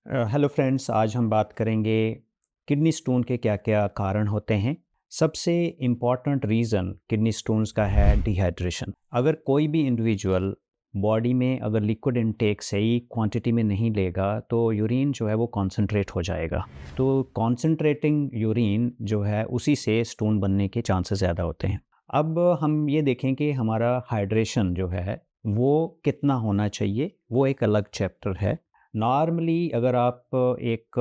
Hello friends, आज हम बात करेंगे किडनी स्टोन के क्या-क्या कारण होते हैं। सबसे इम्पॉर्टेंट रीज़न किडनी स्टोन्स का है डिहाइड्रेशन। अगर कोई भी इंडिविजुअल बॉडी में अगर लिक्विड इनटेक सही क्वांटिटी में नहीं लेगा तो यूरिन जो है वो कॉन्सनट्रेट हो जाएगा। तो कॉन्सनट्रेटिंग यूरिन जो है उसी से स्टोन बनने के चांसेस ज़्यादा होते हैं। अब हम ये देखें कि हमारा हाइड्रेशन जो है वो कितना होना चाहिए, वो एक अलग चैप्टर है। नॉर्मली अगर आप एक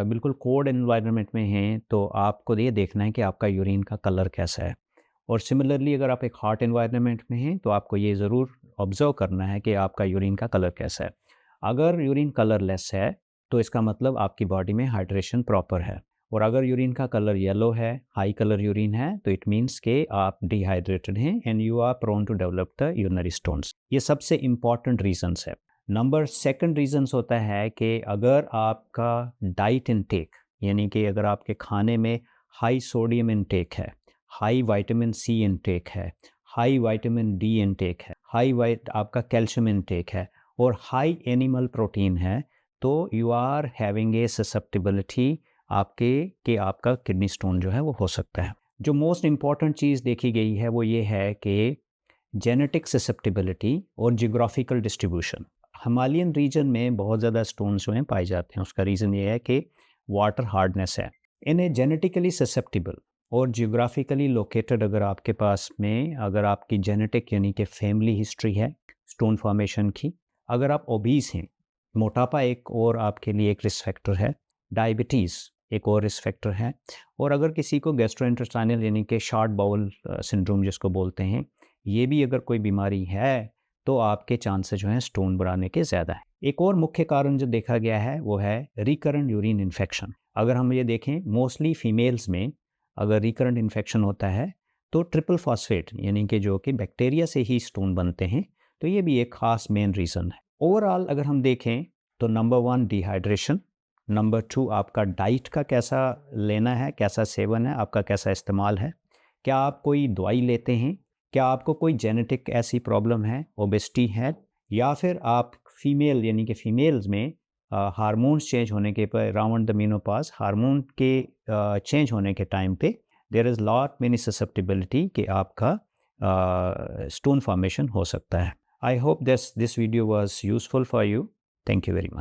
बिल्कुल कोल्ड एनवायरनमेंट में हैं तो आपको ये देखना है कि आपका यूरिन का कलर कैसा है। और सिमिलरली अगर आप एक हॉट एनवायरनमेंट में हैं तो आपको ये ज़रूर ऑब्जर्व करना है कि आपका यूरिन का कलर कैसा है। अगर यूरिन कलरलेस है तो इसका मतलब आपकी बॉडी में हाइड्रेशन प्रॉपर है। और अगर यूरिन का कलर येलो है, हाई कलर यूरिन है, तो इट मीन्स कि आप डिहाइड्रेटेड हैं and you are prone to develop the urinary stones. ये सबसे इंपॉर्टेंट रीजंस है। नंबर सेकंड रीजंस होता है कि अगर आपका डाइट इनटेक यानी कि अगर आपके खाने में हाई सोडियम इनटेक है, हाई विटामिन सी इनटेक है, हाई विटामिन डी इनटेक है, हाई वाइट आपका कैल्शियम इनटेक है और हाई एनिमल प्रोटीन है, तो you are having a susceptibility आपके कि आपका किडनी स्टोन जो है वो हो सकता है। जो मोस्ट इम्पॉर्टेंट चीज़ देखी गई है वो ये है कि जेनेटिक ससेप्टिबिलिटी और जियोग्राफिकल डिस्ट्रीब्यूशन। हिमालयन रीजन में बहुत ज़्यादा स्टोन्स जो हैं पाए जाते हैं। उसका रीज़न ये है कि वाटर हार्डनेस है। इन्हें जेनेटिकली ससेप्टिबल और जियोग्राफिकली लोकेटेड अगर आपके पास में अगर आपकी जेनेटिक यानी कि फैमिली हिस्ट्री है स्टोन फॉर्मेशन की, अगर आप ओबीस हैं, मोटापा एक और आपके लिए एक रिस्क फैक्टर है, डायबिटीज़ एक और रिस्क फैक्टर है, और अगर किसी को गैस्ट्रोइंटेस्टाइनल यानी कि शॉर्ट बाउल सिंड्रोम जिसको बोलते हैं, ये भी अगर कोई बीमारी है तो आपके चांसेस जो हैं स्टोन बनाने के ज़्यादा है। एक और मुख्य कारण जो देखा गया है वो है रिकरेंट यूरिन इन्फेक्शन। अगर हम ये देखें मोस्टली फीमेल्स में अगर रिकरेंट इन्फेक्शन होता है तो ट्रिपल फॉस्फेट यानी कि जो कि बैक्टीरिया से ही स्टोन बनते हैं, तो ये भी एक खास मेन रीज़न है। ओवरऑल अगर हम देखें तो number one dehydration, number two आपका डाइट का कैसा लेना है, कैसा सेवन है, आपका कैसा इस्तेमाल है, क्या आप कोई दवाई लेते हैं, क्या आपको कोई जेनेटिक ऐसी प्रॉब्लम है, ओबेसिटी है, या फिर आप फीमेल यानी कि फीमेल्स में हार्मोन्स चेंज होने के पर अराउंड द मेनोपॉज हार्मोन के चेंज होने के टाइम पे there is lot many susceptibility कि आपका स्टोन फॉर्मेशन हो सकता है। I hope this video was useful for you. Thank you very much.